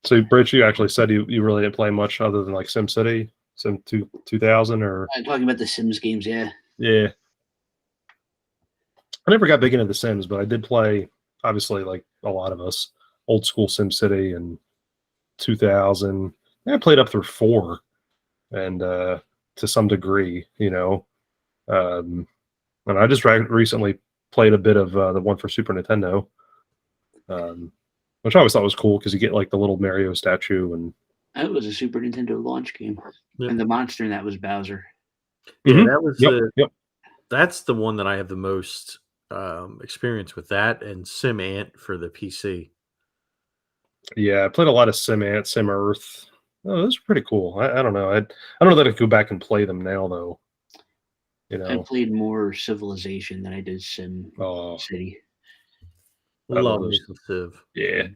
So, Rich, you actually said you really didn't play much other than like SimCity, Sim 2000, or I'm talking about the Sims games, yeah. yeah. I never got big into The Sims, but I did play, obviously, like a lot of us, old school SimCity and 2000. I played up through 4, and to some degree, and I just recently played a bit of the one for Super Nintendo, which I always thought was cool because you get like the little Mario statue and. That was a Super Nintendo launch game, and the monster in that was Bowser. Yeah, that was Yep. That's the one that I have the most experience with, that and Sim Ant for the PC. Yeah, I played a lot of Sim Ant, Sim Earth. Oh, those are pretty cool. I don't know. I don't know that I could go back and play them now, though. I played more Civilization than I did Sim City. I love me some Civ. Yeah.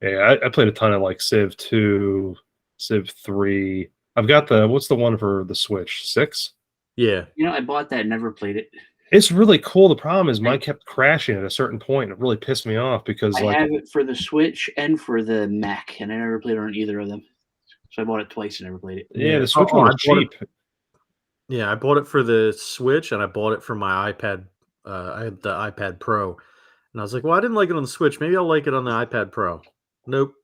I played a ton of like Civ 2, Civ 3. I've got what's the one for the Switch? 6? Yeah. I bought that, never played it. It's really cool. The problem is mine kept crashing at a certain point. It really pissed me off because I have it for the Switch and for the Mac, and I never played on either of them. So I bought it twice and never played it. Yeah, the Switch one was cheap. Yeah, I bought it for the Switch, and I bought it for my iPad. I had the iPad Pro, and I was like, well, I didn't like it on the Switch. Maybe I'll like it on the iPad Pro. Nope.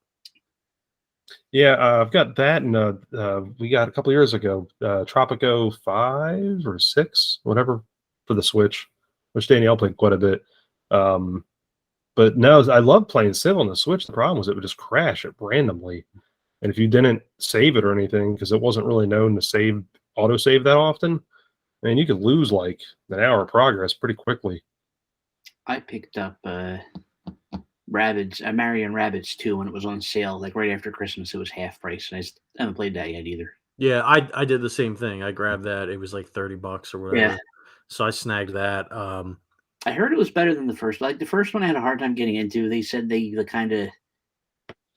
Yeah, I've got that, and we got a couple years ago, Tropico 5 or 6, whatever, for the Switch, which Danielle played quite a bit. But no, I love playing Civ on the Switch. The problem was it would just crash it randomly, and if you didn't save it or anything, because it wasn't really known to autosave that often, and you could lose like an hour of progress pretty quickly. I picked up Rabbids, Marion Rabbids 2 when it was on sale, like right after Christmas. It was half price, and I haven't played that yet either. Yeah, I did the same thing. I grabbed that. It was like $30 or whatever. Yeah. So I snagged that. I heard it was better than the first. Like the first one I had a hard time getting into. They said they kind of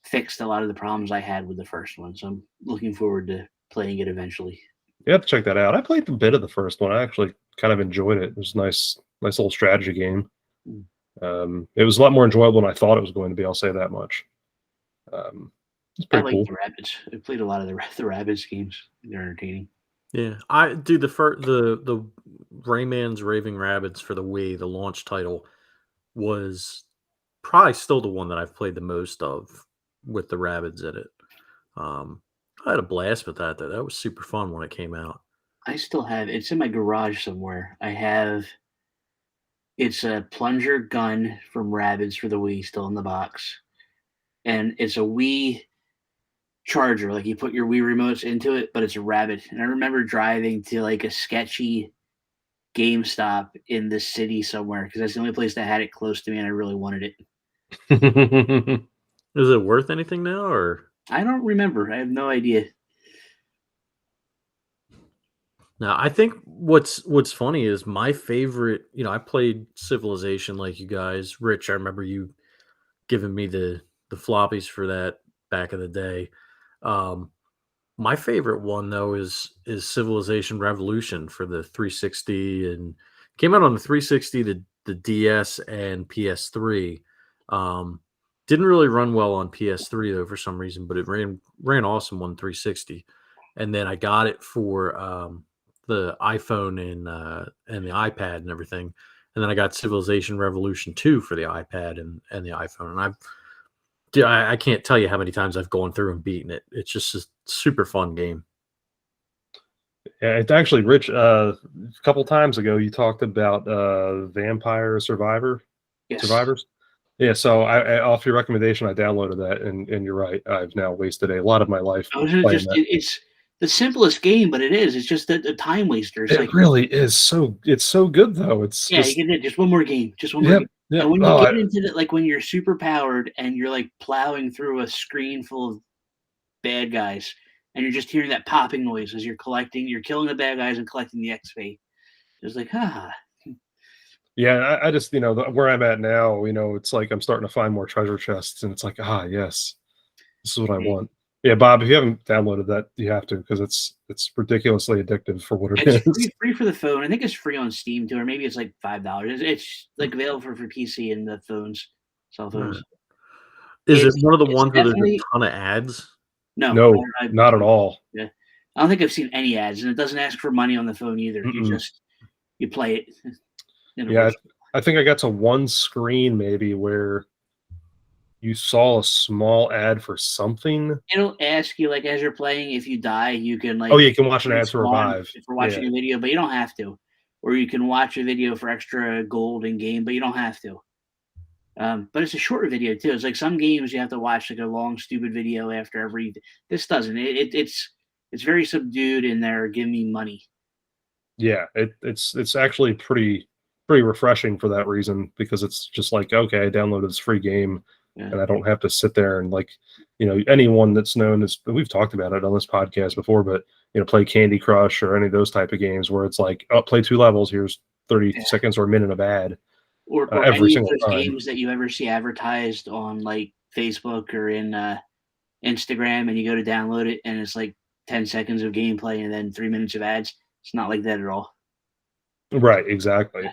fixed a lot of the problems I had with the first one. So I'm looking forward to playing it eventually. You have to check that out. I played a bit of the first one. I actually kind of enjoyed it. It was a nice little strategy game. It was a lot more enjoyable than I thought it was going to be. I'll say that much. It's pretty cool. The Rabbids. I played a lot of the Rabbids games. They're entertaining. Yeah, I do the Rayman's Raving Rabbids for the Wii. The launch title was probably still the one that I've played the most of with the Rabbids in it. I had a blast with that. That was super fun when it came out. I still have it's in my garage somewhere. It's a plunger gun from Rabbids for the Wii still in the box. And it's a Wii charger. Like you put your Wii remotes into it, but it's a Rabbid. And I remember driving to like a sketchy GameStop in the city somewhere because that's the only place that had it close to me and I really wanted it. Is it worth anything now, or? I don't remember. I have no idea. Now, I think what's funny is my favorite, I played Civilization like you guys. Rich, I remember you giving me the floppies for that back in the day. My favorite one though is Civilization Revolution for the 360, and came out on the 360, the DS and PS3. Didn't really run well on PS3 though for some reason, but it ran awesome on 360. And then I got it for the iPhone and the iPad and everything. And then I got Civilization Revolution 2 for the iPad and the iPhone. And I can't tell you how many times I've gone through and beaten it. It's just a super fun game. Yeah, it's actually, Rich, a couple times ago, you talked about Vampire Survivors. Yeah, so I off your recommendation, I downloaded that, and you're right. I've now wasted a lot of my life playing that. It's the simplest game, but it is. It's just a time waster. It really is. It's so good though. It's you get it. Just one more game. Just one more game. Yep. And when you get into it, like when you're super powered and you're like plowing through a screen full of bad guys, and you're just hearing that popping noise as you're killing the bad guys and collecting the XP. It's like, Yeah, I just, where I'm at now, it's like I'm starting to find more treasure chests, and it's like, yes, this is what I want. Yeah, Bob, if you haven't downloaded that, you have to, because it's ridiculously addictive for what it is. It's free for the phone. I think it's free on Steam too, or maybe it's like $5. It's like available for PC and the cell phones. Is it It's one of the it's ones where there's a definitely ton of ads? no, No, not at all. yeah. I don't think I've seen any ads, and it doesn't ask for money on the phone either. Mm-mm. You play it in a Yeah, virtual. I think I got to one screen maybe where you saw a small ad for something. It'll ask you, like, as you're playing, if you die, you can, Oh, yeah, like, you can watch an ad to respawn revive. if we're Yeah, watching a video, but you don't have to. Or you can watch a video for extra gold in game, but you don't have to. But it's a shorter video too. It's like some games you have to watch like a long, stupid video after every. This doesn't. It's very subdued in there. Give me money. yeah, it's actually pretty refreshing for that reason because it's just like, okay, I downloaded this free game Yeah. and I don't have to sit there and like, anyone that's known as we've talked about it on this podcast before, but play Candy Crush or any of those type of games where it's like, oh, play 2 levels, here's 30 Yeah. seconds or a minute of ad Or every any of single those time. games that you ever see advertised on like Facebook or in Instagram, and you go to download it, and it's like 10 seconds of gameplay and then 3 minutes of ads. It's not like that at all. Right, exactly.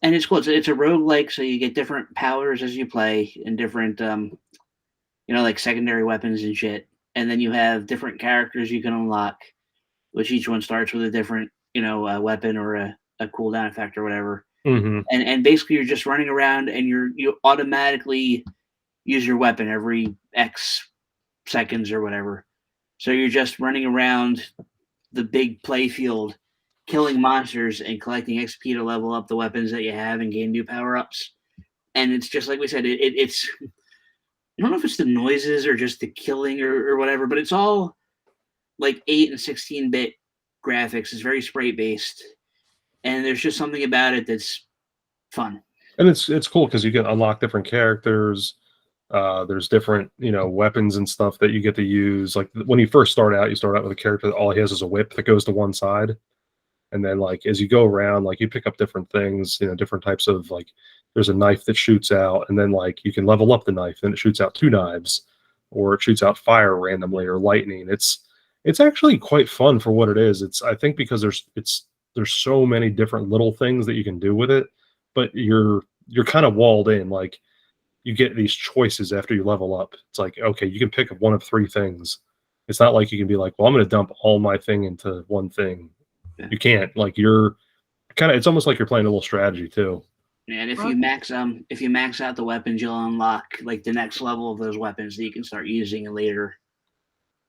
And it's cool. It's a roguelike, so you get different powers as you play and different like secondary weapons and shit. And then you have different characters you can unlock, which each one starts with a different, weapon or a cooldown effect or whatever. Hmm. And basically you're just running around and you automatically use your weapon every X seconds or whatever. So you're just running around the big play field, killing monsters and collecting XP to level up the weapons that you have and gain new power ups. And it's just like we said, it's I don't know if it's the noises or just the killing or whatever, but it's all like 8 and 16-bit graphics. It's very sprite based, and there's just something about it that's fun. And it's cool because you can unlock different characters. There's different, weapons and stuff that you get to use. Like when you first start out, you start out with a character that all he has is a whip that goes to one side. And then like as you go around, like you pick up different things, different types of like there's a knife that shoots out, and then like you can level up the knife, and it shoots out 2 knives, or it shoots out fire randomly or lightning. It's actually quite fun for what it is. It's I think because there's so many different little things that you can do with it, but you're kind of walled in. Like you get these choices after you level up. It's like, okay, you can pick one of 3 things. It's not like you can be like, well, I'm going to dump all my thing into one thing. Yeah. You can't. Like you're it's almost like you're playing a little strategy too. And if you max out the weapons, you'll unlock like the next level of those weapons that you can start using in later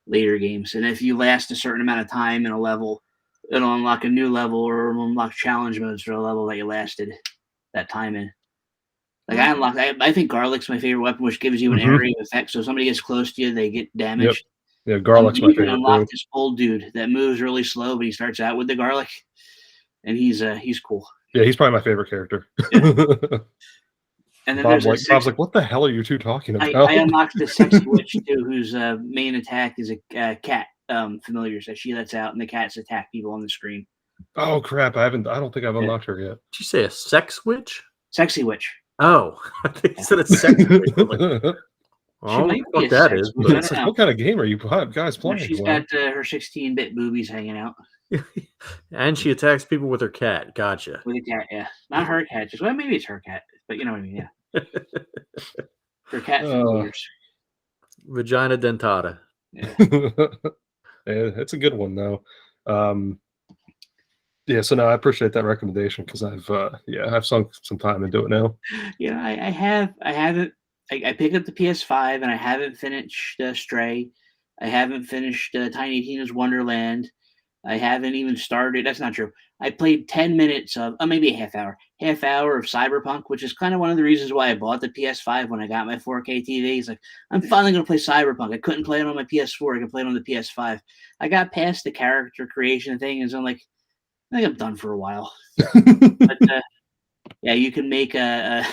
games. And if you last a certain amount of time in a level, it'll unlock a new level or it'll unlock challenge modes for the level that you lasted that time in. Like I think garlic's my favorite weapon, which gives you an area effect. So if somebody gets close to you, they get damaged. Yep. Yeah, garlic's my You can favorite unlock too. this old dude that moves really slow, but he starts out with the garlic, and he's cool. Yeah, he's probably my favorite character. Yeah. And then Bob's like, what the hell are you 2 talking about? I unlocked the sexy witch too, whose main attack is a cat familiar. So she lets out, and the cats attack people on the screen. Oh crap! I don't think I've unlocked her yet. Did you say a sex witch? Sexy witch. Oh, I think you said a sex witch. Like, She might be what a that sex is. witch. But I It's don't like, know. what kind of game are you guys playing? She's got her 16-bit boobies hanging out and she attacks people with her cat. Gotcha. with a cat. Yeah, not her cat. Just maybe it's her cat, but you know what I mean. Yeah, her cat familiars. Vagina dentata. Yeah. Yeah, it's a good one though. Yeah, so no, I appreciate that recommendation because I've sunk some time into it now. Yeah, I haven't. I picked up the PS5 and I haven't finished Stray. I haven't finished Tiny Tina's Wonderland. I haven't even started. That's not true. I played 10 minutes of, maybe a half hour of Cyberpunk, which is kind of one of the reasons why I bought the PS5 when I got my 4K TV. It's like, I'm finally going to play Cyberpunk. I couldn't play it on my PS4. I could play it on the PS5. I got past the character creation thing, and so I'm like, I think I'm done for a while. But yeah, you can make a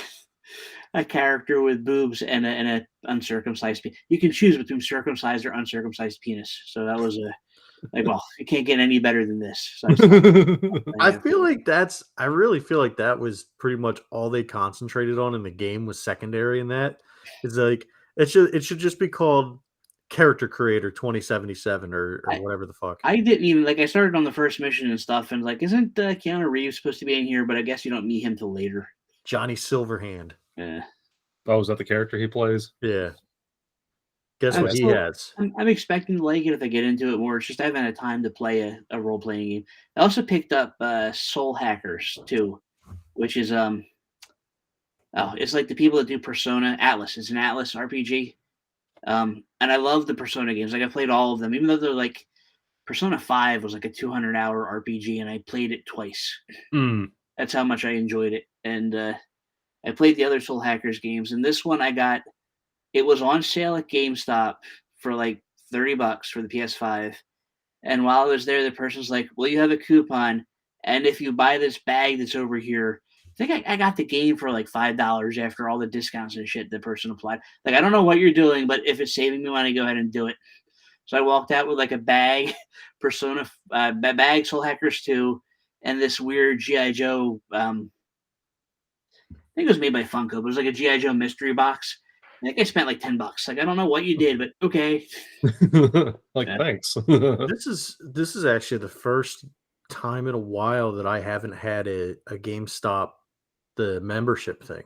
character with boobs and a uncircumcised penis. You can choose between circumcised or uncircumcised penis. So that was well, you can't get any better than this. So I really feel like that was pretty much all they concentrated on in the game was secondary in that. It's like it should just be called Character Creator 2077 or whatever the fuck. I didn't even I started on the first mission and stuff, and isn't Keanu Reeves supposed to be in here? But I guess you don't meet him till later. Johnny Silverhand. Yeah. Oh, is that the character he plays? Yeah. Guess I'm what he still has? I'm expecting to like it if I get into it more. It's just I haven't had time to play a role playing game. I also picked up Soul Hackers too, which is it's like the people that do Persona Atlas. It's an Atlas RPG. And I love the Persona games. Like I played all of them, even though they're like Persona 5 was like a 200-hour RPG, and I played it twice. Mm. That's how much I enjoyed it. And I played the other Soul Hackers games, and this one it was on sale at GameStop for like $30 for the PS5. And while I was there, the person's like, "Well, you have a coupon, and if you buy this bag that's over here, I think I got the game for like $5 after all the discounts and shit the person applied. Like, I don't know what you're doing, but if it's saving me money, go ahead and do it." So I walked out with like a bag, Persona bag, Soul Hackers 2, and this weird GI Joe. I think it was made by Funko, but it was like a GI Joe mystery box. I think I spent like $10. Like I don't know what you did, but okay. Like, Yeah. thanks. This is actually the first time in a while that I haven't had a GameStop the membership thing.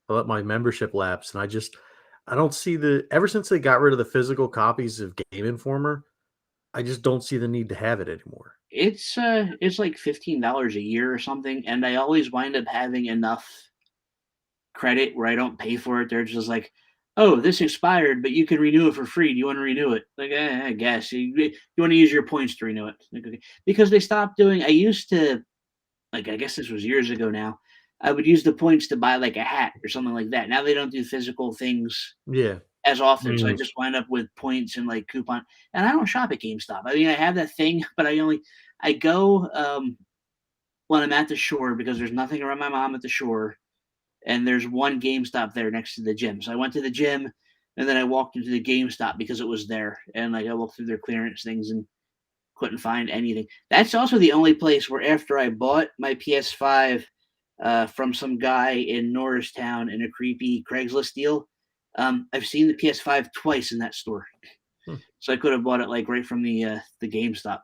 I let my membership lapse, and I don't see ever since they got rid of the physical copies of Game Informer, I just don't see the need to have it anymore. It's like $15 a year or something, and I always wind up having enough credit where I don't pay for it. They're just like, "Oh, this expired, but you can renew it for free. Do you want to renew it?" Like, I guess you want to use your points to renew it. Like, okay. Because they stopped doing. I used to like. I guess this was years ago now. I would use the points to buy like a hat or something like that. Now they don't do physical things Yeah. as often, so I Mm. just wind up with points and like coupon. And I don't shop at GameStop. I mean, I have that thing, but I go when I'm at the shore because there's nothing around my mom at the shore, and there's one GameStop there next to the gym. So I went to the gym, and then I walked into the GameStop because it was there, and like I looked through their clearance things and couldn't find anything. That's also the only place where after I bought my PS5 from some guy in Norristown in a creepy Craigslist deal, I've seen the PS5 twice in that store. Hmm. So I could have bought it like right from the GameStop.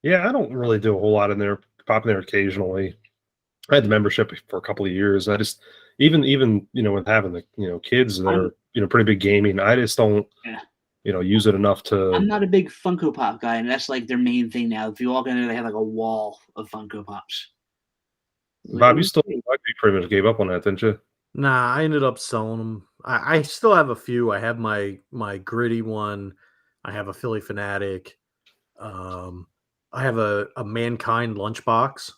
Yeah, I don't really do a whole lot in there. Pop in there occasionally. I had the membership for a couple of years. I just even with having the kids that I'm, are pretty big gaming, I just don't yeah. use it enough I'm to. not a big Funko Pop guy, and that's like their main thing now. If you walk in there, they have like a wall of Funko Pops. Like, Bob, you okay. pretty much gave up on that, didn't you? Nah, I ended up selling them. I still have a few. I have my gritty one. I have a Philly Fanatic. I have a Mankind lunchbox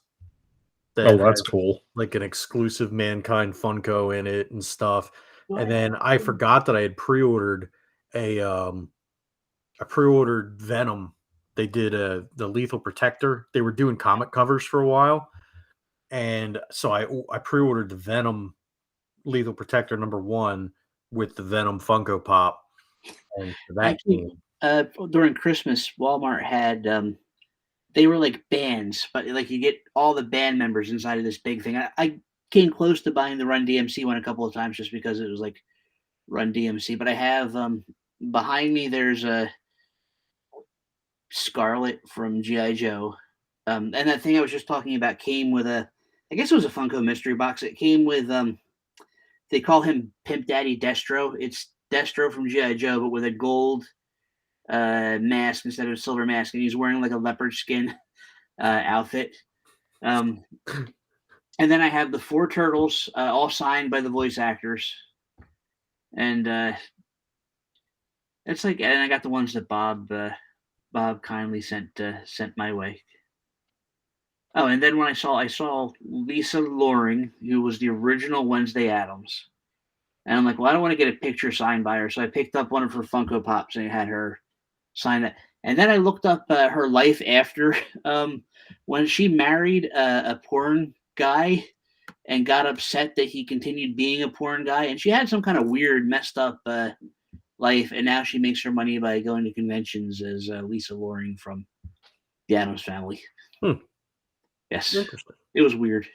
that Oh, that's has cool. like an exclusive Mankind Funko in it and stuff. Well, And then I forgot that I had pre-ordered I pre-ordered Venom. They did the Lethal Protector. They were doing comic covers for a while, and so I pre-ordered the Venom Lethal Protector #1 with the Venom Funko Pop, and that actually, came. during Christmas, Walmart had they were like bands, but like you get all the band members inside of this big thing. I came close to buying the Run DMC one a couple of times just because it was like Run DMC. But I have behind me there's a Scarlet from GI Joe, and that thing I was just talking about came with I guess it was a Funko mystery box. It came with they call him Pimp Daddy Destro. It's Destro from GI Joe, but with a gold mask instead of a silver mask, and he's wearing like a leopard skin outfit. Um, and then I have the four turtles, all signed by the voice actors, and it's like, and I got the ones that Bob kindly sent my way. Oh, and then when I saw Lisa Loring, who was the original Wednesday Addams, and I'm like, well, I don't want to get a picture signed by her, so I picked up one of her Funko Pops and I had her sign that. And then I looked up her life after when she married a porn guy and got upset that he continued being a porn guy, and she had some kind of weird, messed up life, and now she makes her money by going to conventions as Lisa Loring from the Addams Family. Yes, Interesting. it was weird.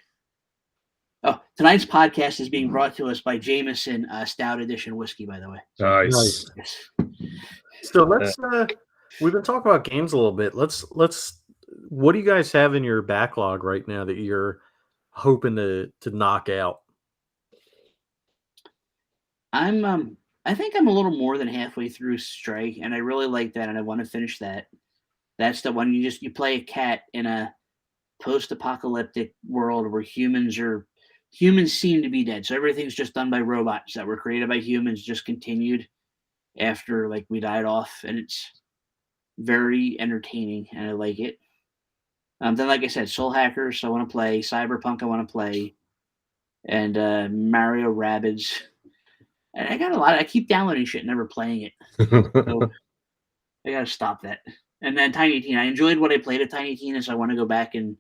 Oh, tonight's podcast is being brought to us by Jameson Stout Edition whiskey, by the way. Nice. Yes. So let's we've been talking about games a little bit. Let's what do you guys have in your backlog right now that you're hoping to knock out? I think I'm a little more than halfway through Stray, and I really like that, and I want to finish that. That's the one you play a cat in a post-apocalyptic world where humans seem to be dead. So everything's just done by robots that were created by humans, just continued after like we died off, and it's very entertaining, and I like it. Then, like I said, Soul Hackers I want to play, Cyberpunk I want to play, and Mario Rabbids. And I got a lot. I keep downloading shit, never playing it. So I gotta stop that. And then Tiny Tina. I enjoyed what I played at Tiny Tina, so I want to go back and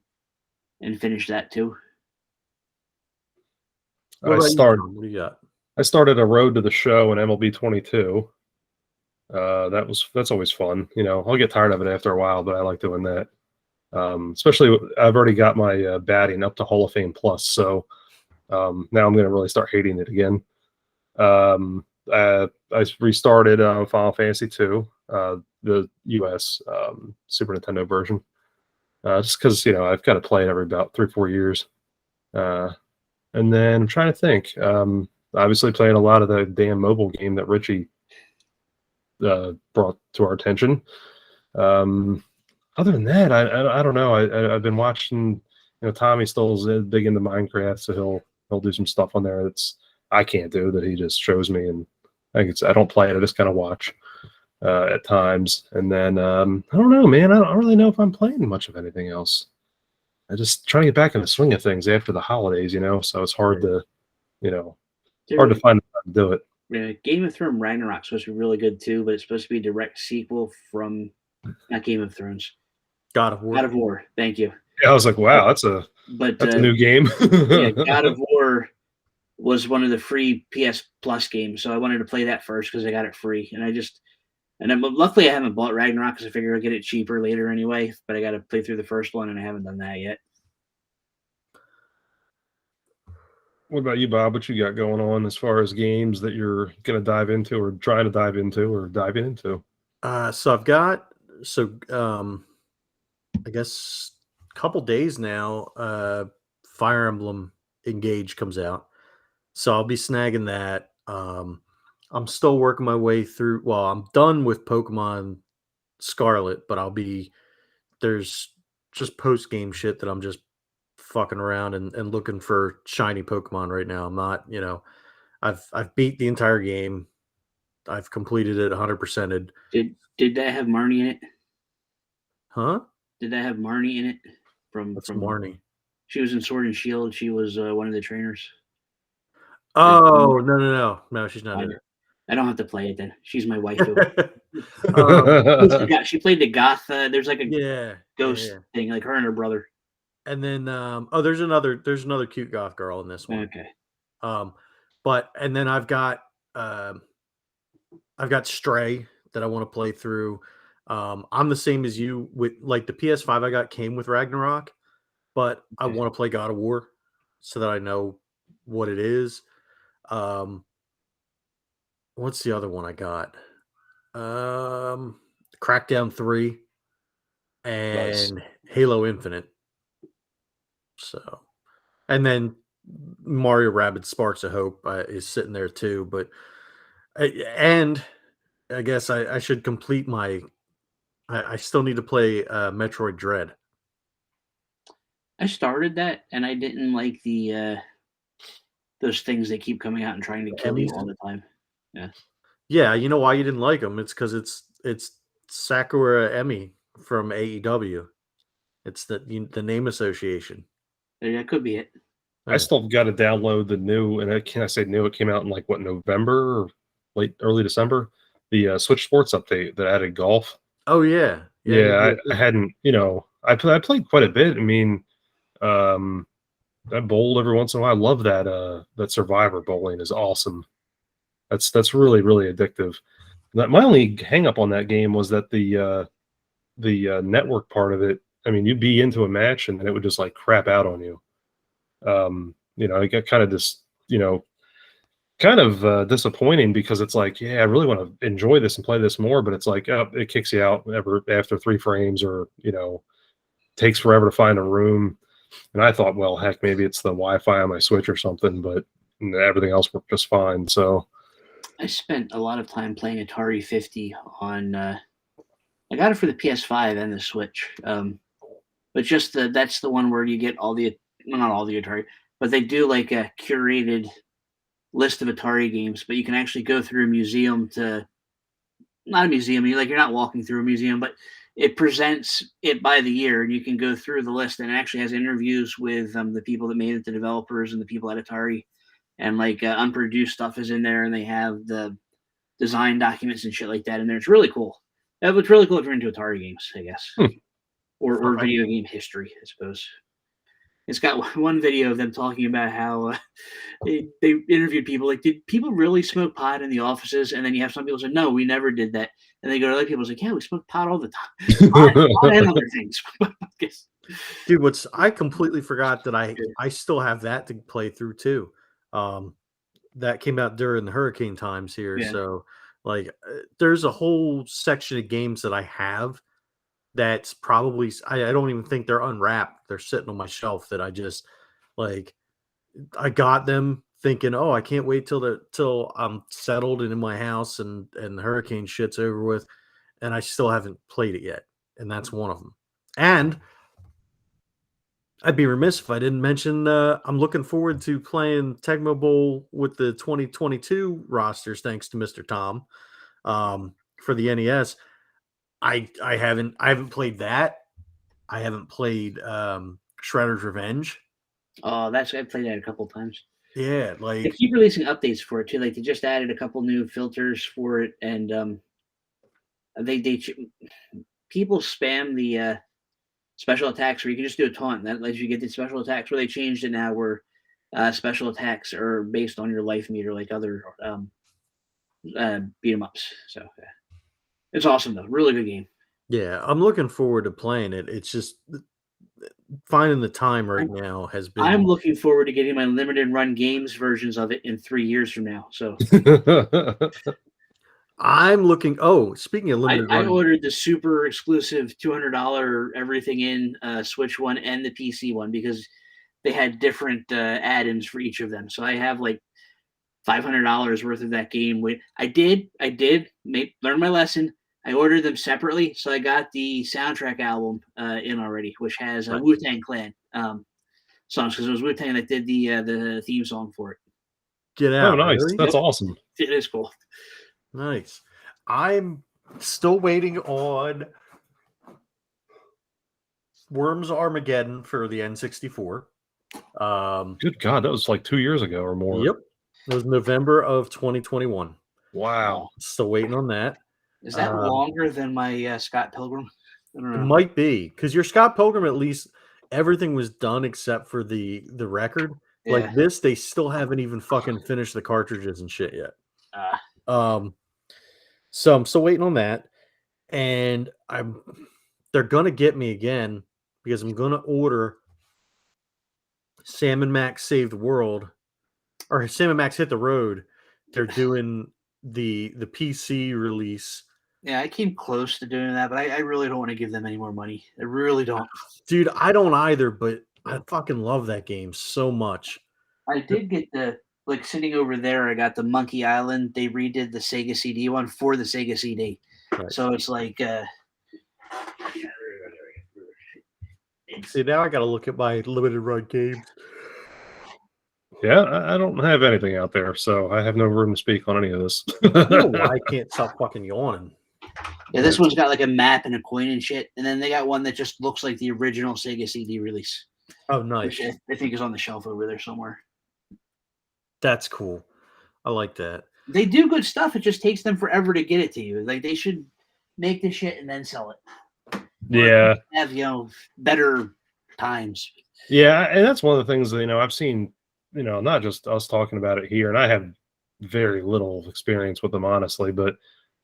finish that too. What about you, Tom? What do you got? I started a Road to the Show in MLB 22. That's always fun. You know, I'll get tired of it after a while, but I like doing that. Especially, I've already got my batting up to Hall of Fame plus, so now I'm going to really start hating it again. I restarted Final Fantasy 2, the US Super Nintendo version, just because I've got to play it every about 3-4 years. And then I'm trying to think. Obviously, playing a lot of the damn mobile game that Richie brought to our attention. Other than that, I don't know. I've been watching. Tommy Stoll's big into Minecraft, so he'll do some stuff on there that's I can't do that he just shows me, and I don't play it. I just kind of watch at times. And then I don't know, man. I don't really know if I'm playing much of anything else. I just trying to get back in the swing of things after the holidays, so it's hard to, hard to find the time to do it. Yeah, Game of Thrones Ragnarok's supposed to be really good too, but it's supposed to be a direct sequel from not Game of Thrones. God of War. God of War. Thank you. Yeah, I was like, wow, that's a new game. Yeah, God of War was one of the free PS Plus games, so I wanted to play that first because I got it free, luckily I haven't bought Ragnarok because I figure I'll get it cheaper later anyway. But I got to play through the first one, and I haven't done that yet. What about you, Bob? What you got going on as far as games that you're going to dive into, or trying to dive into, or diving into? So I've got I guess a couple days now. Fire Emblem Engage comes out, so I'll be snagging that. I'm still working my way through. Well, I'm done with Pokemon Scarlet, but there's just post game shit that I'm just fucking around and looking for shiny Pokemon right now. I'm not, I've beat the entire game. I've completed it 100%ed. Did that have Marnie in it? Huh? Did that have Marnie in it? From Marnie? She was in Sword and Shield. She was one of the trainers. Oh, no, she's not in it. I don't have to play it then. She's my wife. She played the goth. There's like a ghost thing, like her and her brother. And then there's another cute goth girl in this one. Okay. And then I've got Stray that I want to play through. I'm the same as you with like the PS5 I got came with Ragnarok, but okay. I want to play God of War so that I know what it is. What's the other one I got? Crackdown 3 and nice. Halo Infinite. So, and then Mario Rabbids Sparks of Hope is sitting there too. But and I guess I should complete my. I still need to play Metroid Dread. I started that and I didn't like the those things that keep coming out and trying to kill you all the time. Yeah. You know why you didn't like them? It's because it's Sakura Emi from AEW. It's the name association. That could be it. I still got to download the new, and I say new? It came out in like November or early December. The Switch Sports update that added golf. Oh yeah. I hadn't. I played quite a bit. I mean, I bowled every once in a while. I love that Survivor bowling is awesome. That's really really addictive. My only hang up on that game was that the network part of it. I mean, you'd be into a match and then it would just like crap out on you. It got kind of this, kind of disappointing because it's like, yeah, I really want to enjoy this and play this more, but it's like, it kicks you out after 3 frames, or takes forever to find a room. And I thought, well, heck, maybe it's the Wi-Fi on my Switch or something, but everything else worked just fine. So I spent a lot of time playing Atari 50 on. I got it for the PS5 and the Switch. But just that's the one where you get all the well, not all the Atari, but they do like a curated list of Atari games. But you can actually go through a museum to not a museum. You're not walking through a museum, but it presents it by the year, and you can go through the list, and it actually has interviews with the people that made it, the developers, and the people at Atari, and like unproduced stuff is in there, and they have the design documents and shit like that in there. It's really cool. It's really cool if you're into Atari games, I guess, or video game history, I suppose. It's got one video of them talking about how they interviewed people. Like, did people really smoke pot in the offices? And then you have some people say, no, we never did that. And they go to other people, like, yeah, we smoke pot all the time. Pot and other things. Dude, I completely forgot that I still have that to play through too. That came out during the hurricane times here. Yeah. So like there's a whole section of games that I have that's probably I don't even think they're unwrapped. They're sitting on my shelf that I just like I got them thinking, oh, I can't wait till I'm settled and in my house and the hurricane shit's over with, and I still haven't played it yet. And that's one of them. And I'd be remiss if I didn't mention I'm looking forward to playing Tecmo Bowl with the 2022 rosters, thanks to Mr. Tom, for the NES. I haven't played that. I haven't played Shredder's Revenge. Oh, I've played that a couple times. Yeah, They like keep releasing updates for it too. Like they just added a couple new filters for it, and they people spam the special attacks where you can just do a taunt that lets you get the special attacks. Where they changed it now, where special attacks are based on your life meter, like other beat 'em ups. So it's awesome though, really good game. yeah, I'm looking forward to playing it. It's just finding the time right now has been. I'm looking forward to getting my limited run games versions of it in 3 years from now. So I'm looking. Oh, speaking of limited I run, ordered the super exclusive $200 everything in Switch one and the PC one because they had different add-ins for each of them. So I have like $500 worth of that game. I did learn my lesson. I ordered them separately, so I got the soundtrack album in already, which has a Right. Wu-Tang Clan songs because it was Wu-Tang that did the theme song for it. Get Oh, out! nice. Really? That's awesome. It is cool. Nice. I'm still waiting on Worms Armageddon for the N64. Good God, that was like 2 years ago or more. Yep. It was November of 2021. Wow. Still waiting on that. Is that longer than my Scott Pilgrim? I don't It know. might be because your Scott Pilgrim, at least everything was done except for the record. Yeah. Like this, they still haven't even fucking finished the cartridges and shit yet. So I'm still waiting on that, and they're gonna get me again because I'm gonna order Sam and Max Save the World, or Sam and Max Hit the Road. They're doing the PC release. Yeah, I came close to doing that, but I really don't want to give them any more money. I really don't. Dude, I don't either, but I fucking love that game so much. I did get sitting over there, I got the Monkey Island. They redid the Sega CD one for the Sega CD. Right. So it's like see, now I gotta look at my limited run games. Yeah, I don't have anything out there, so I have no room to speak on any of this. I don't know why I can't stop fucking yawning. yeah, this one's got like a map and a coin and shit. And then they got one that just looks like the original Sega CD release. Oh, nice. Which I think is on the shelf over there somewhere. That's cool. I like that. They do good stuff. It just takes them forever to get it to you. Like they should make the shit and then sell it. Yeah. Have better times. Yeah, and that's one of the things that I've seen. Not just us talking about it here, and I have very little experience with them, honestly, but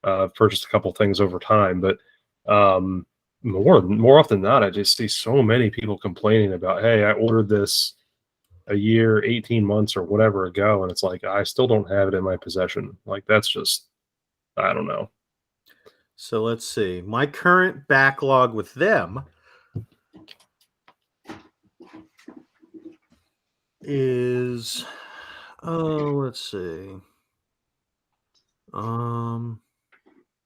I've purchased a couple things over time. But more often than not, I just see so many people complaining about, hey, I ordered this a year, 18 months or whatever ago, and it's like, I still don't have it in my possession. Like, that's just, I don't know. So let's see. My current backlog with them is, let's see.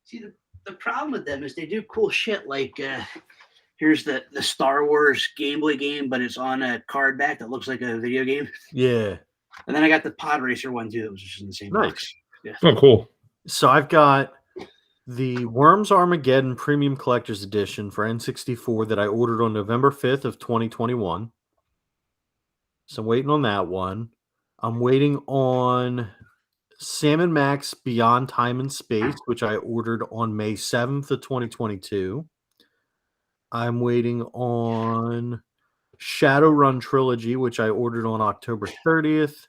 See, the problem with them is they do cool shit like here's the Star Wars Game Boy game, but it's on a card back that looks like a video game. Yeah. And then I got the Pod Racer one too that was just in the same box. Yeah. Oh, cool. So I've got the Worms Armageddon Premium Collector's Edition for N64 that I ordered on November 5th of 2021. So I'm waiting on that one. I'm waiting on Sam and Max Beyond Time and Space, which I ordered on May 7th of 2022. I'm waiting on Shadowrun Trilogy, which I ordered on October 30th.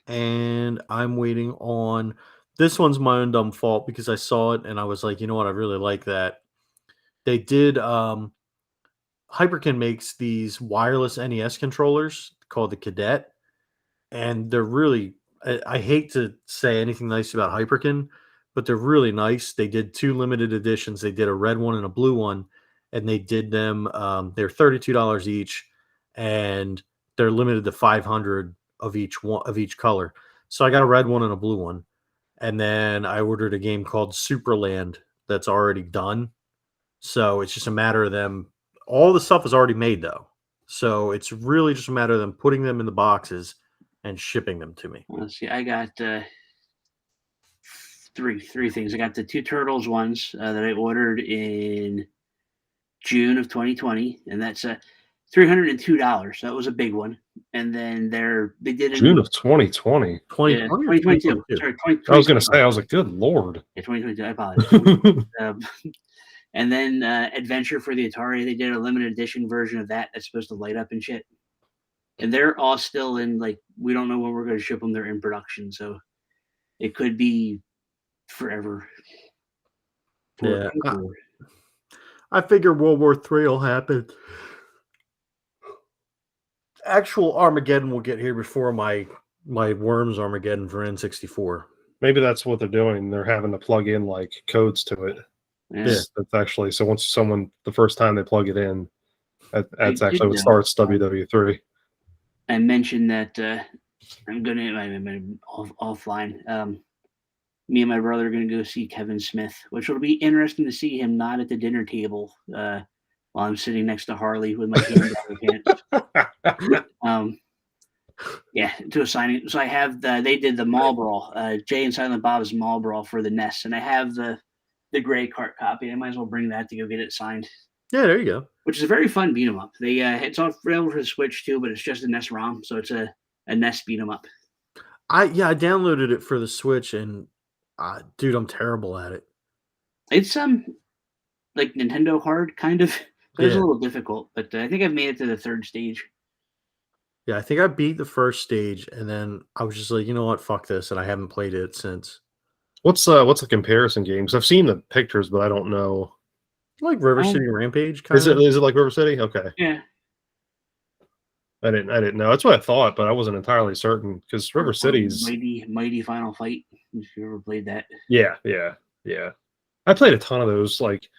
And I'm waiting on... This one's my own dumb fault because I saw it and I was like, you know what? I really like that. They did... Hyperkin makes these wireless NES controllers called the Cadet. And they're really... I hate to say anything nice about Hyperkin, but they're really nice. They did 2 limited editions. They did a red one and a blue one. And they did them. They're $32 each, and they're limited to 500 of each color. So I got a red one and a blue one, and then I ordered a game called Superland that's already done. So it's just a matter of them. All the stuff is already made though, so it's really just a matter of them putting them in the boxes and shipping them to me. Let's see. I got three things. I got the 2 Turtles ones that I ordered in June of 2020, and that's $302. That was a big one. And then they did June of 2020. 2022. Sorry, 2022. I was going to say, I was like, good Lord. Yeah, 2022. I apologize. And then Adventure for the Atari, they did a limited edition version of that's supposed to light up and shit. And they're all still in, like, we don't know when we're going to ship them. They're in production, so it could be forever. Yeah. I figure World War III will happen. Actual Armageddon will get here before my Worms Armageddon for N64. Maybe that's what they're doing. They're having to plug in like codes to it. Yeah. That's actually, so once the first time they plug it in, that's actually what starts WW3. I mentioned that I'm going to offline. Me and my brother are going to go see Kevin Smith, which will be interesting to see him not at the dinner table while I'm sitting next to Harley with my hand in my pants. Yeah, to a signing. So I have they did the Mall Brawl, Jay and Silent Bob's Mall Brawl for the NES, and I have the gray cart copy. I might as well bring that to go get it signed. Yeah, there you go. Which is a very fun beat 'em up. They it's available for the Switch too, but it's just a NES ROM, so it's a NES beat 'em up. I downloaded it for the Switch, and dude, I'm terrible at it. It's like Nintendo hard, kind of. But it's a little difficult, but I think I've made it to the 3rd stage. Yeah, I think I beat the 1st stage, and then I was just like, you know what, fuck this, and I haven't played it since. What's a comparison game? Because I've seen the pictures, but I don't know. Like River City Rampage, kind of. Is it like River City? Okay. Yeah. I didn't know. That's what I thought, but I wasn't entirely certain because River City's Mighty Final Fight. If you ever played that. Yeah. I played a ton of those like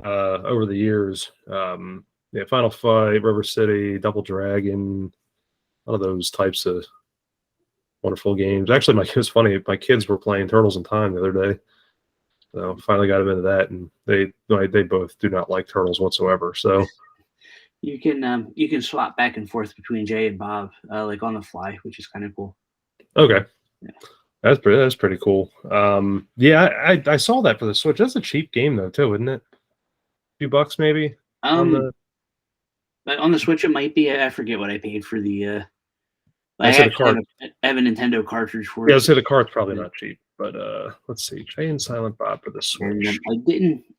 over the years. Final Fight, River City, Double Dragon, one of those types of wonderful games. Actually, it was funny. My kids were playing Turtles in Time the other day. So finally got them into that, and they both do not like turtles whatsoever. So you can swap back and forth between Jay and Bob like on the fly, which is kind of cool. Okay, yeah. That's pretty cool. Yeah, I saw that for the Switch. That's a cheap game though, too, isn't it? $2 maybe. On the Switch, it might be. I forget what I paid for the. I have a Nintendo cartridge for it. Yeah, I'd say the card's probably not cheap, but let's see. Jay and Silent Bob for the Switch.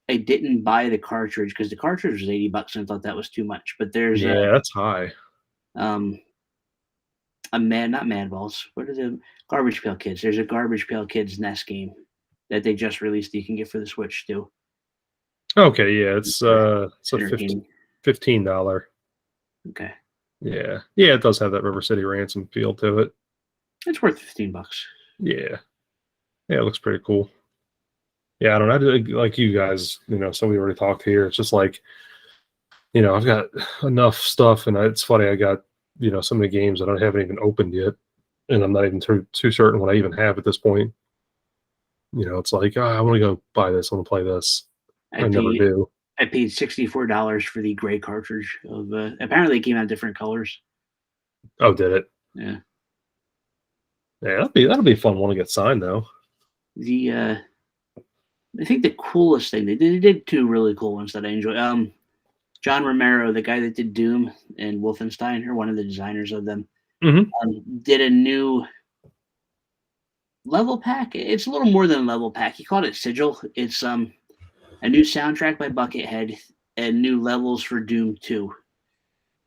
I didn't buy the cartridge because the cartridge was $80 and I thought that was too much. But there's that's high. Not Mad Balls. What are the Garbage Pail Kids? There's a Garbage Pail Kids NES game that they just released that you can get for the Switch too. Okay, yeah, it's a $15. Okay. Yeah, it does have that River City Ransom feel to it. It's worth $15. Yeah, it looks pretty cool. Yeah, I don't know. Like you guys, so we already talked here. It's just like, I've got enough stuff, and it's funny. I got, so many games that I haven't even opened yet, and I'm not even too certain what I even have at this point. it's like, I want to go buy this. I want to play this. I never do. I paid $64 for the gray cartridge of. Apparently, it came out different colors. Oh, did it? Yeah. Yeah, that'll be a fun one to get signed though. I think the coolest thing they did two really cool ones that I enjoy. John Romero, the guy that did Doom and Wolfenstein, or one of the designers of them, did a new level pack. It's a little more than a level pack. He called it Sigil. It's a new soundtrack by Buckethead and new levels for Doom 2.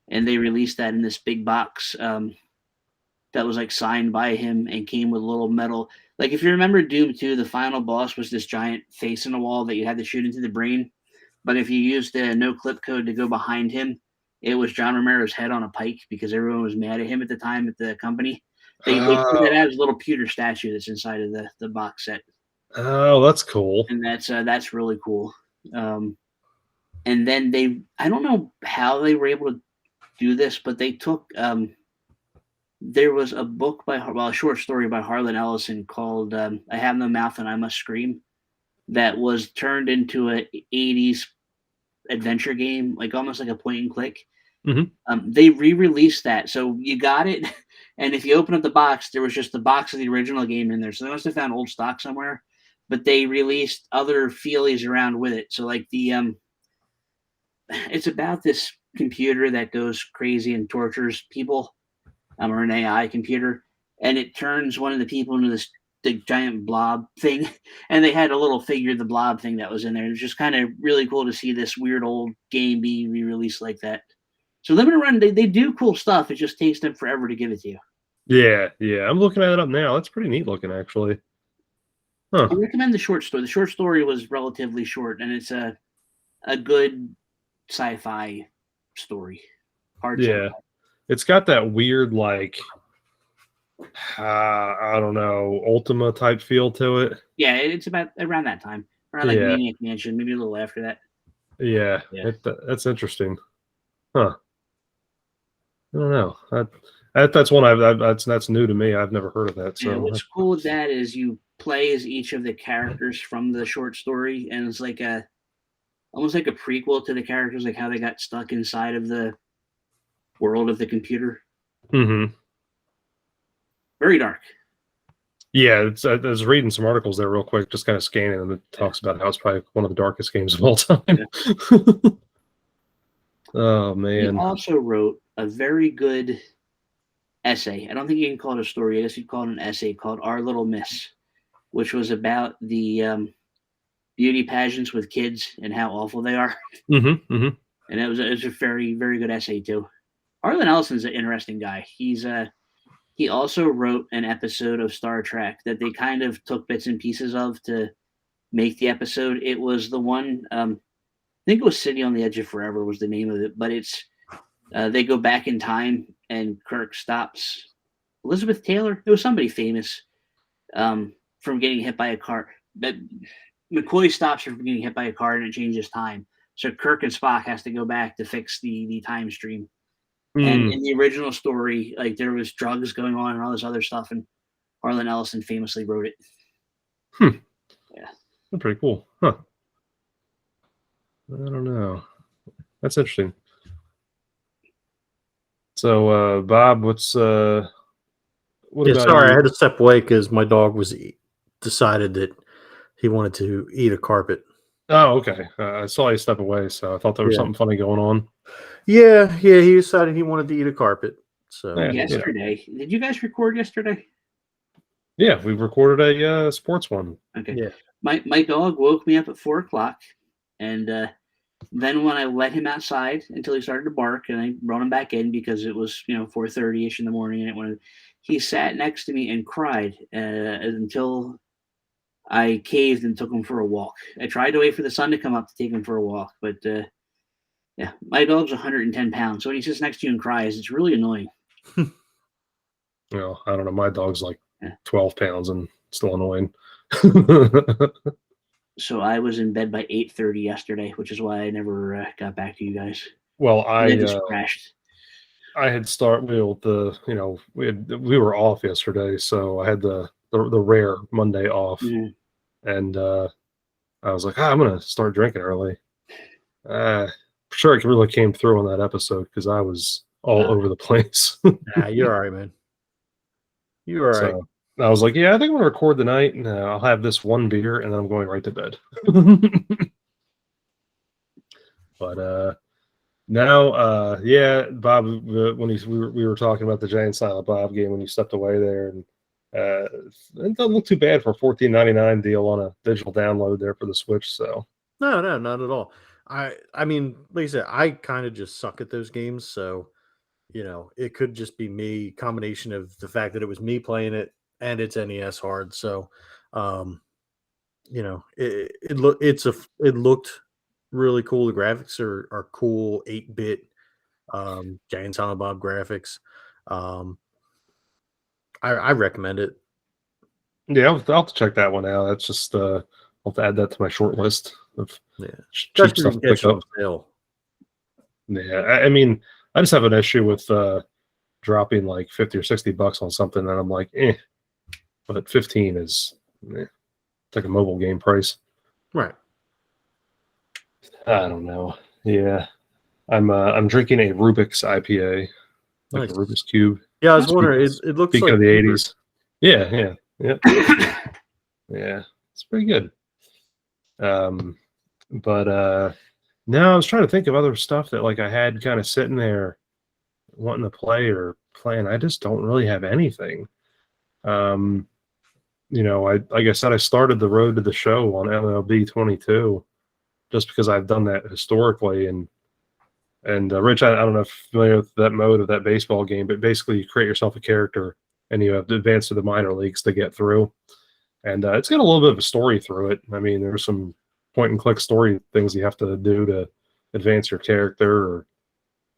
And they released that in this big box that was like signed by him and came with a little metal. Like if you remember Doom 2, the final boss was this giant face in a wall that you had to shoot into the brain. But if you used the no clip code to go behind him, it was John Romero's head on a pike because everyone was mad at him at the time at the company. They put that out as a little pewter statue that's inside of the box set. Oh, that's cool. And that's really cool. And then I don't know how they were able to do this, but they took there was a book a short story by Harlan Ellison called I Have No Mouth and I Must Scream that was turned into an 80s adventure game, like almost like a point and click. They re-released that, so you got it, and if you open up the box, there was just the box of the original game in there, so they must have found old stock somewhere, but they released other feelies around with it. So like it's about this computer that goes crazy and tortures people, or an AI computer, and it turns one of the people into this big giant blob thing. And they had a little figure of the blob thing that was in there. It was just kind of really cool to see this weird old game be re-released like that. So Limited Run, they do cool stuff. It just takes them forever to give it to you. Yeah. I'm looking at it up now. That's pretty neat looking, actually. I recommend the short story. The short story was relatively short, and it's a good sci-fi story. Hard sci-fi. It's got that weird, like, I don't know, Ultima type feel to it. Yeah, it's about around that time. Around like Maniac Mansion, maybe a little after that. Yeah. That's interesting. Huh. I don't know. That's one that's new to me. I've never heard of that. So what's cool with that is you play as each of the characters from the short story, and it's like almost like a prequel to the characters, like how they got stuck inside of the world of the computer. Very dark. Yeah, I was reading some articles there real quick, just kind of scanning, and it talks about how it's probably one of the darkest games of all time. Yeah. Oh man! He also wrote a very good essay. I don't think you can call it a story. I guess you'd call it an essay called "Our Little Miss," which was about the beauty pageants with kids and how awful they are. And it was a very, very good essay too. Harlan Ellison's an interesting guy. He also wrote an episode of Star Trek that they kind of took bits and pieces of to make the episode. It was the one, I think it was City on the Edge of Forever was the name of it, but it's they go back in time and Kirk stops Elizabeth Taylor. It was somebody famous from getting hit by a car. But McCoy stops her from getting hit by a car and it changes time. So Kirk and Spock has to go back to fix the time stream. And in the original story, like there was drugs going on and all this other stuff, and Harlan Ellison famously wrote it. Yeah, that's pretty cool. Huh? I don't know. That's interesting. So, Bob, what about sorry, you? I had to step away because my dog decided that he wanted to eat a carpet. Oh, okay. I saw you step away, so I thought there was something funny going on. Yeah, he decided he wanted to eat a carpet. So yesterday, did you guys record yesterday? Yeah, we recorded a sports one. Okay. Yeah. My dog woke me up at 4:00, and then when I let him outside until he started to bark, and I brought him back in because it was 4:30ish in the morning, and he sat next to me and cried until I caved and took him for a walk. I tried to wait for the sun to come up to take him for a walk, but yeah, my dog's 110 pounds, so when he sits next to you and cries, it's really annoying. Well, I don't know. My dog's like 12 pounds and still annoying. So I was in bed by 8:30 yesterday, which is why I never got back to you guys. Well, I just crashed. I had we were off yesterday, so I had the rare Monday off. and I was like, I'm gonna start drinking early. Sure, it really came through on that episode because I was all over the place. Nah, you're all right, man. You're all right. So I was like, yeah, I think I'm gonna record the night, and I'll have this one beer, and then I'm going right to bed. But now, yeah, Bob, when we were talking about the Giant Silent Bob game when you stepped away there, and it doesn't look too bad for a $14.99 deal on a digital download there for the Switch. So No, not at all. I mean, like I said, I kind of just suck at those games, so it could just be me, combination of the fact that it was me playing it and it's NES hard. So, um, it looked really cool. The graphics are cool, 8-bit, Giant Silent Bob graphics. I recommend it. yeah, I'll have to check that one out. That's just I'll have to add that to my short list of Yeah, cheap especially stuff if to you pick get you up. on sale. Yeah, I mean, I just have an issue with dropping like 50 or $60 on something that I'm like, but 15 is it's like a mobile game price. Right. I don't know. Yeah, I'm drinking a Rubik's IPA, like Nice. a Rubik's cube. Yeah, I was wondering. It looks Speaking like of the cheaper. 80s. Yeah. Yeah, it's pretty good. But no, I was trying to think of other stuff that like I had kind of sitting there wanting to play or playing. I just don't really have anything. Um, I like I said, I started the road to the show on MLB 22 just because I've done that historically. And Rich, I don't know if you're familiar with that mode of that baseball game, but basically you create yourself a character and you have to advance to the minor leagues to get through. And it's got a little bit of a story through it. I mean, there's some point and click story things you have to do to advance your character, or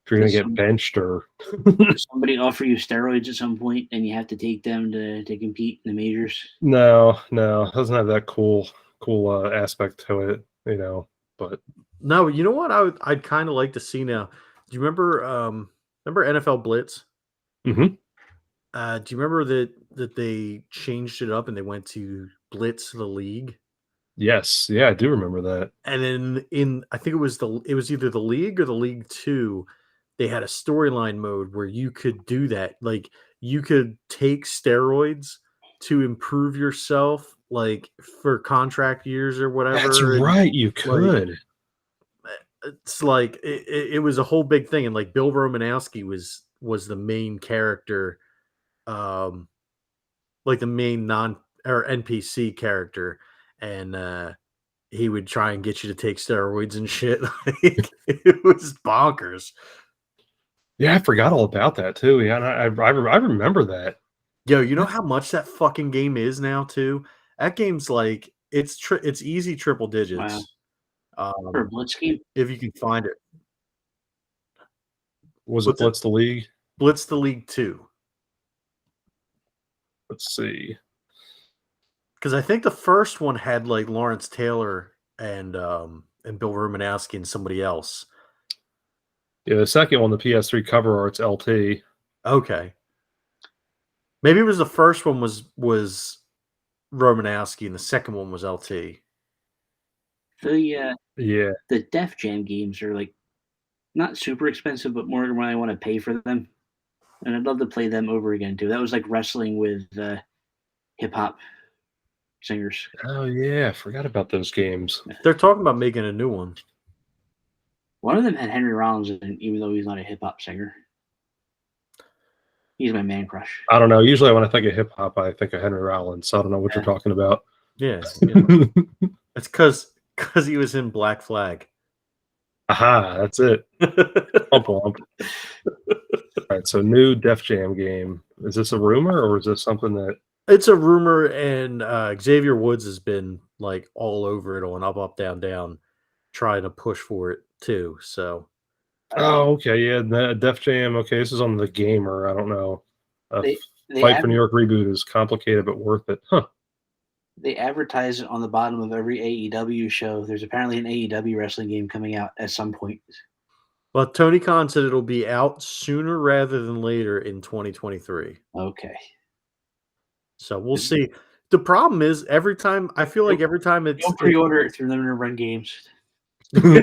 if you're going to get benched, or Does somebody offer you steroids at some point and you have to take them to compete in the majors? no, it doesn't have that cool aspect to it, But No, you know what I'd kind of like to see now. Do you remember NFL Blitz? mhm. Do you remember that they changed it up and they went to Blitz the League? Yes, yeah, I do remember that. And then I think it was either the League or the League 2, they had a storyline mode where you could do that. Like you could take steroids to improve yourself, like for contract years or whatever. That's and, right, you like, could. it's like it was a whole big thing, and like Bill Romanowski was the main character, um like the main non or NPC character, and he would try and get you to take steroids and shit. Like, it was bonkers. Yeah, I forgot all about that too. Yeah, and I remember that. Yo, you know how much that fucking game is now too? That game's like it's easy triple digits. For a Blitz game? If you can find it. Was it What's it? Blitz the League? Blitz the League 2. Let's see. Because I think the first one had like Lawrence Taylor and Bill Romanowski and somebody else. Yeah, the second one, the PS3 cover art's LT. Okay. Maybe it was the first one was Romanowski and the second one was LT. Yeah. The Def Jam games are like not super expensive, but more when I want to pay for them. And I'd love to play them over again too. That was like wrestling with hip hop singers. Oh yeah, I forgot about those games. They're talking about making a new one. One of them had Henry Rollins in it, even though he's not a hip hop singer. He's my man crush. I don't know. Usually when I think of hip hop, I think of Henry Rollins. So I don't know what you're talking about. Yeah. It's because he was in Black Flag. Aha, that's it. Womp womp. All right, so new Def Jam game. Is this a rumor or is this something that? It's a rumor, and Xavier Woods has been like all over it on Up, Down, Down, trying to push for it too. So, Oh, okay, yeah, Def Jam. Okay, this is on the Gamer. I don't know. They Fight for New York reboot is complicated but worth it, huh? They advertise it on the bottom of every AEW show. There's apparently an AEW wrestling game coming out at some point. well, Tony Khan said it'll be out sooner rather than later in 2023. Okay. So we'll see. The problem is every time it's Don't pre-order it through limited run games. I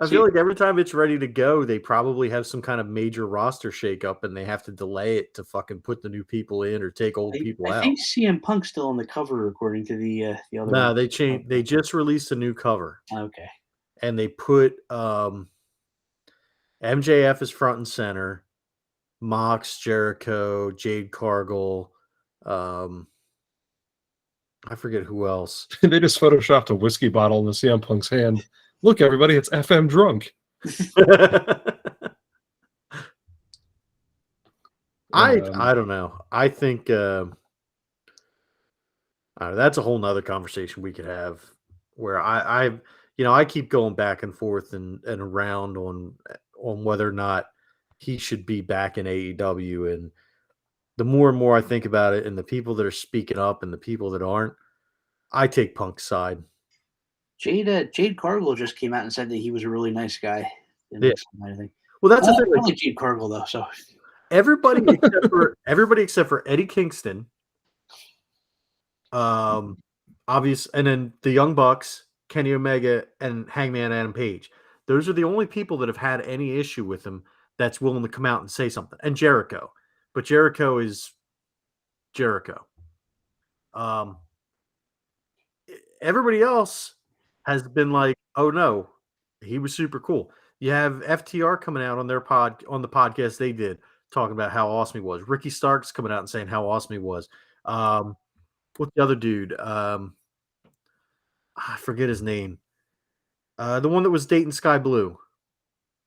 feel like every time it's ready to go, they probably have some kind of major roster shakeup and they have to delay it to fucking put the new people in or take old people I out. think CM Punk's still on the cover according to the other. No, they changed. They just released a new cover. Okay. And they put MJF is front and center, Mox, Jericho, Jade Cargill, I forget who else. They just photoshopped a whiskey bottle in the CM Punk's hand. Look, everybody, it's FM drunk. I don't know. I think that's a whole nother conversation we could have where I keep going back and forth and around on whether or not he should be back in AEW. And the more and more I think about it and the people that are speaking up and the people that aren't, I take Punk's side. Jade Cargill just came out and said that he was a really nice guy. Yeah. I think. Well, that's the thing. I like Jade Cargill though. So everybody except for Eddie Kingston, obvious, and then the Young Bucks, Kenny Omega, and Hangman Adam Page. Those are the only people that have had any issue with him that's willing to come out and say something. And Jericho, but Jericho is Jericho. Everybody else has been like, "Oh no, he was super cool." You have FTR coming out on the podcast they did, talking about how awesome he was. Ricky Starks coming out and saying how awesome he was. What's the other dude? I forget his name. The one that was dating Sky Blue.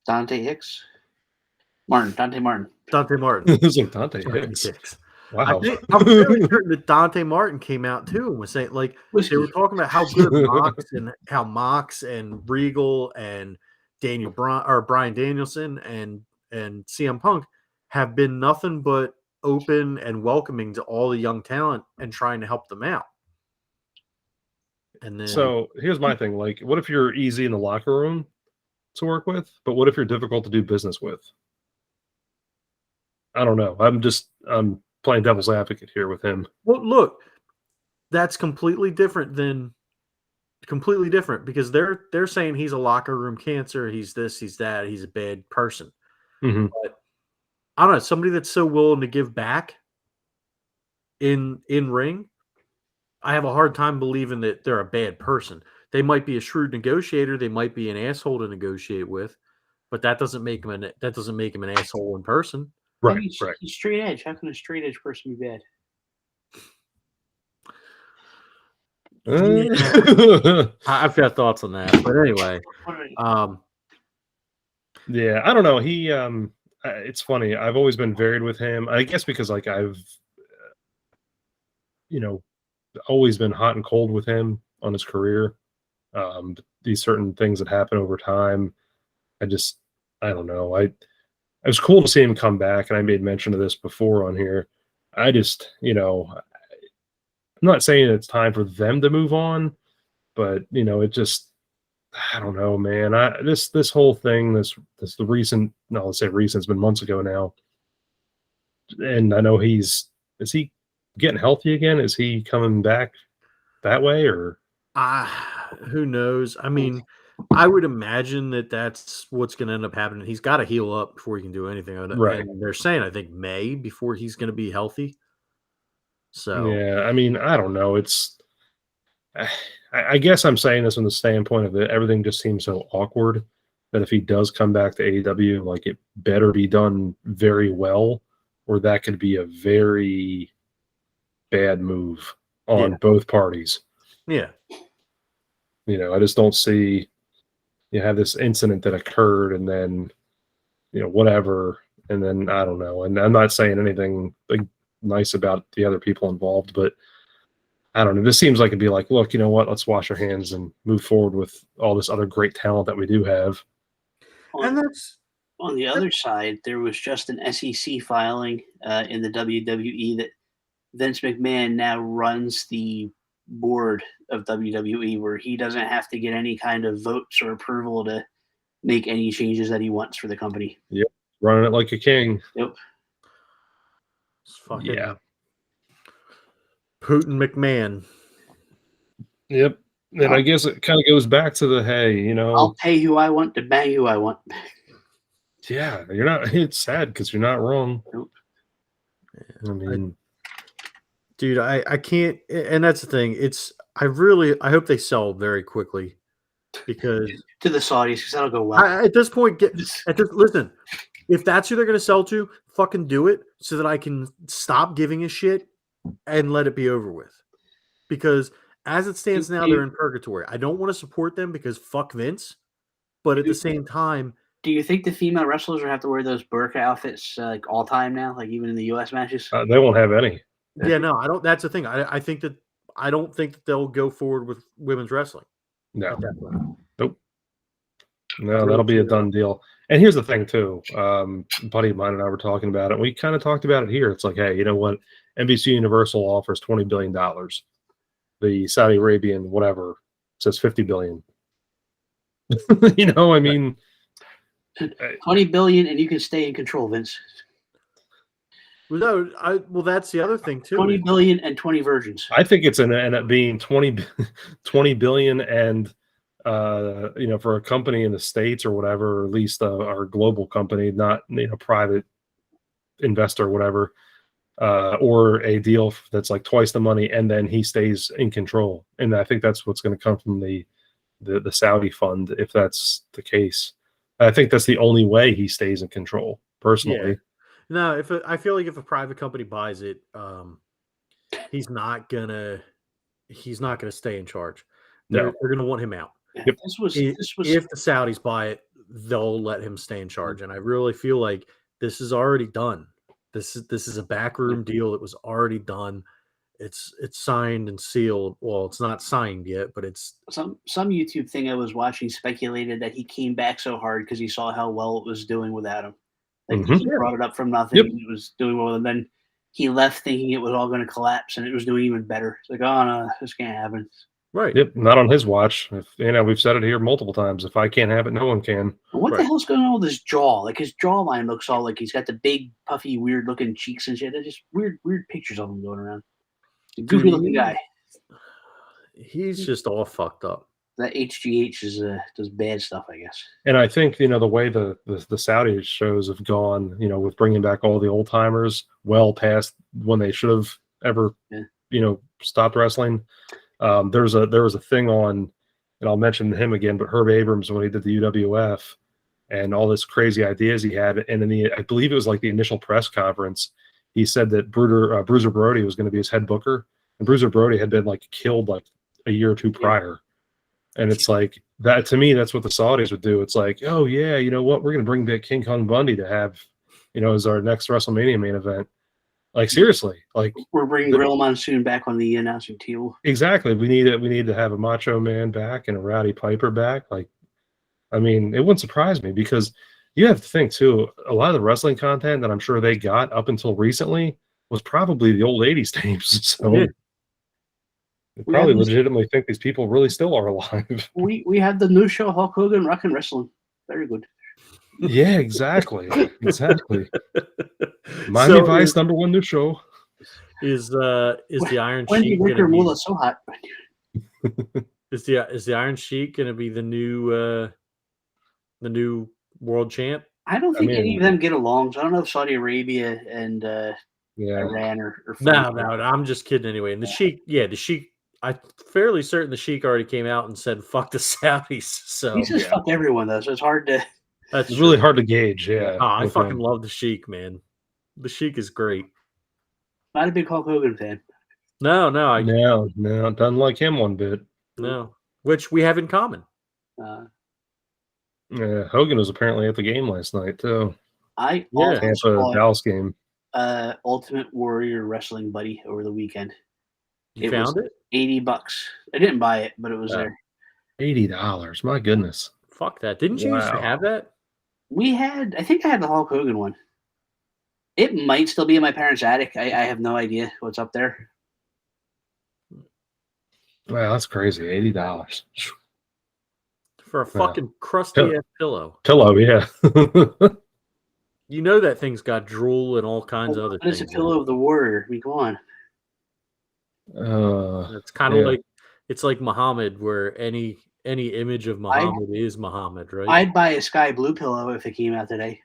Dante Hicks? Dante Martin. It was like Dante Hicks. Wow. I'm really certain that Dante Martin came out too and was saying, like, they were talking about how good Mox and Regal and Bryan Danielson and CM Punk have been nothing but open and welcoming to all the young talent and trying to help them out. And then, so here's my thing: like, what if you're easy in the locker room to work with, but what if you're difficult to do business with? I don't know. I'm playing devil's advocate here with him. Well, look, that's completely different because they're saying he's a locker room cancer. He's this, he's that, he's a bad person. Mm-hmm. But I don't know, somebody that's so willing to give back in ring, I have a hard time believing that they're a bad person. They might be a shrewd negotiator. They might be an asshole to negotiate with, but that doesn't make him an asshole in person. Right. He's straight edge. How can a straight edge person be bad? I've got thoughts on that, but anyway, yeah, I don't know. He, it's funny. I've always been varied with him. I guess because like I've, always been hot and cold with him on his career. These certain things that happen over time. I don't know. It was cool to see him come back, and I made mention of this before on here. I just, I'm not saying it's time for them to move on, but it just, I don't know, man. This whole thing, let's say recent, it's been months ago now, and I know is he getting healthy again? Is he coming back that way, or who knows? I mean, I would imagine that that's what's going to end up happening. He's got to heal up before he can do anything on it. Right. And they're saying, I think, May before he's going to be healthy. So yeah, I mean, I don't know. It's, I guess I'm saying this from the standpoint of it. Everything just seems so awkward that if he does come back to AEW, like it better be done very well, or that could be a very bad move on both parties. Yeah. I just don't see you have this incident that occurred and then, whatever. And then I don't know. And I'm not saying anything like nice about the other people involved, but I don't know. This seems like it'd be like, look, you know what? Let's wash our hands and move forward with all this other great talent that we do have. And that's on the other side. There was just an SEC filing in the WWE that Vince McMahon now runs the board of WWE, where he doesn't have to get any kind of votes or approval to make any changes that he wants for the company. Yep, running it like a king. Yep. Yeah. Putin McMahon. Yep. And I guess it kind of goes back to the hey, I'll pay who I want to bang who I want. yeah, you're not. It's sad because you're not wrong. Nope. I mean, dude, I can't, and that's the thing. I hope they sell very quickly because To the Saudis, because that'll go well. at this point, listen, if that's who they're going to sell to, fucking do it so that I can stop giving a shit and let it be over with. Because as it stands now, they're in purgatory. I don't want to support them because fuck Vince, but at the same time, do you think the female wrestlers will have to wear those burqa outfits like all time now, like even in the U.S. matches? they won't have any. Yeah, no, I don't. That's the thing. I don't think that they'll go forward with women's wrestling. No. Definitely. Nope. No, that'll be a done deal. And here's the thing too. Buddy of mine and I were talking about it. We kind of talked about it here. It's like, hey, you know what? NBC Universal offers $20 billion. The Saudi Arabian, whatever, says $50 billion. I mean, $20 billion, and you can stay in control, Vince. No, that's the other thing too. 20 billion and 20 virgins. I think it's going to end up being 20 billion, and for a company in the States or whatever, or at least our global company, not private investor or whatever, or a deal that's like twice the money, and then he stays in control. And I think that's what's going to come from the Saudi fund, if that's the case. I think that's the only way he stays in control, personally. Yeah. No, I feel like if a private company buys it, he's not gonna stay in charge. They're gonna want him out. Yep. If the Saudis buy it, they'll let him stay in charge. And I really feel like this is already done. This is a backroom deal that was already done. It's signed and sealed. Well, it's not signed yet, but it's some YouTube thing I was watching speculated that he came back so hard because he saw how well it was doing without him. Like he brought it up from nothing. Yep. It was doing well, and then he left thinking it was all going to collapse, and it was doing even better. It's like, oh no, this can't happen. Right. Yep. Not on his watch. We've said it here multiple times. If I can't have it, no one can. What the hell's going on with his jaw? Like his jawline looks all like he's got the big, puffy, weird looking cheeks and shit. There's just weird pictures of him going around. Goofy looking guy. He's just all fucked up. That HGH does bad stuff, I guess. And I think the way the Saudi shows have gone, with bringing back all the old timers well past when they should have ever, stopped wrestling. There was a thing on, and I'll mention him again, but Herb Abrams, when he did the UWF and all this crazy ideas he had, and in I believe it was like the initial press conference, he said that Bruiser Brody was going to be his head booker, and Bruiser Brody had been like killed like a year or two prior. And it's like that, to me, that's what the Saudis would do. It's like, oh yeah, you know what? We're going to bring back King Kong Bundy to have, as our next WrestleMania main event. Like seriously, like we're bringing Gorilla Monsoon back on the announcing table. Exactly. We need to have a Macho Man back and a Rowdy Piper back. Like, I mean, it wouldn't surprise me because you have to think too. A lot of the wrestling content that I'm sure they got up until recently was probably the old '80s tapes. So. Yeah. They probably legitimately think these people really still are alive. We had the new show, Hulk Hogan Rock and Wrestling. Very good. Yeah, exactly. Exactly. Miami Vice #1 new show. Is the Iron Wendy Sheik Wicker Mula so hot? Is the Iron Sheik going to be the new world champ? I don't think any of them get along. So I don't know if Saudi Arabia and Iran or no, I'm just kidding anyway. And the Sheik, I'm fairly certain the Sheik already came out and said "fuck the Saudis." So he says "fuck everyone," though, so it's hard to. It's really hard to gauge. Yeah, I fucking love the Sheik, man. The Sheik is great. Not a big Hulk Hogan fan. No, doesn't like him one bit. No, which we have in common. Hogan was apparently at the game last night too. Tampa Dallas game. Ultimate Warrior Wrestling Buddy over the weekend. You found it? $80. I didn't buy it, but it was there. $80. My goodness. Fuck that. Didn't you used to have that? I think I had the Hulk Hogan one. It might still be in my parents' attic. I have no idea what's up there. Wow, that's crazy. $80. For a fucking crusty ass pillow. Pillow, yeah. You know that thing's got drool and all kinds of other things. It's a pillow of the warrior. I mean, go on. It's kind of yeah. like it's like Muhammad, where any image of Muhammad is Muhammad, right? I'd buy a sky blue pillow if it came out today.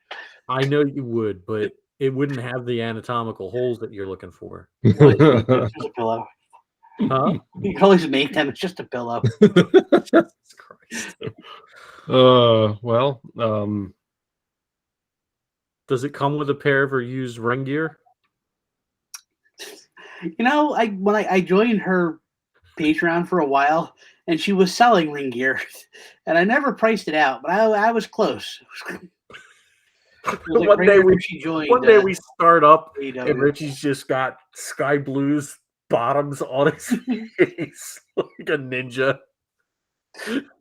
I know you would, but it wouldn't have the anatomical holes that you're looking for. It's just a pillow. Huh? You can always make them. It's just a pillow. Jesus Christ. Well, Does it come with a pair of her used ring gear? You know, I joined her Patreon for a while, and she was selling ring gear, and I never priced it out, but I was close. It was like One right day after we she joined. One day we start up and AEW. Richie's just got sky blues bottoms on his face like a ninja.